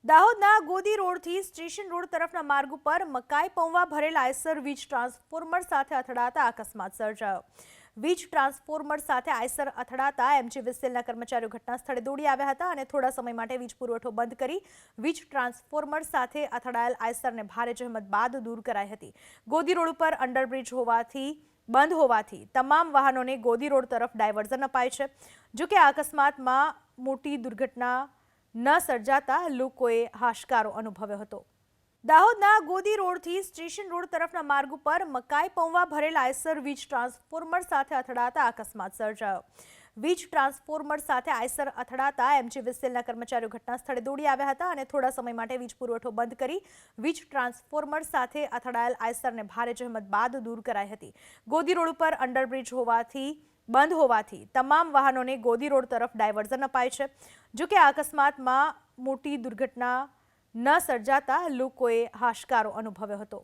દાહોદના ગોદી રોડથી station road તરફના માર્ગ ઉપર મકાઈ પૌવા ભરેલ આઈસર વીજ ટ્રાન્સફોર્મર સાથે અથડાતા અકસ્માત સર્જાયો। વીજ ટ્રાન્સફોર્મર સાથે આઈસર અથડાતા એમજીવીસીએલના કર્મચારીઓ ઘટના સ્થળે દોડી આવ્યા હતા અને થોડા સમય માટે વીજ પુરવઠો બંધ કરી વીજ ટ્રાન્સફોર્મર સાથે અથડાયેલ આઈસરને ભારે જહેમત બાદ દૂર કરાઈ હતી। ગોદી રોડ ઉપર અંડરબ્રિજ બંધ હોવાથી તમામ વાહનોને ગોદી રોડ તરફ ડાયવર્ઝન અપાય છે। જો કે આ અકસ્માતમાં મોટી દુર્ઘટના ન સર્જાતા લોકોએ હાશકારો અનુભવ્યો હતો। દાહોદના ગોદી રોડથી સ્ટેશન રોડ તરફના માર્ગ ઉપર મકાઈ પૌવા ભરેલ આઈસર વીજ ટ્રાન્સફોર્મર સાથે અથડાતા અકસ્માત સર્જાયો। વીજ ટ્રાન્સફોર્મર સાથે આઈસર અથડાતા એમજીવીસીએલના કર્મચારીઓ ઘટના સ્થળે દોડી આવ્યા હતા અને થોડા સમય માટે વીજ પુરવઠો બંધ કરી વીજ ટ્રાન્સફોર્મર સાથે અથડાયેલ આઈસરને ભારે જહેમત બાદ દૂર કરાઈ હતી। ગોદી રોડ ઉપર અંડરબ્રિજ બંધ હોવાથી તમામ વાહનોને ગોદી રોડ તરફ ડાયવર્ઝન અપાય છે। જો કે આ અકસ્માતમાં મોટી દુર્ઘટના ન સર્જાતા લોકોએ હાશકારો અનુભવ્યો હતો।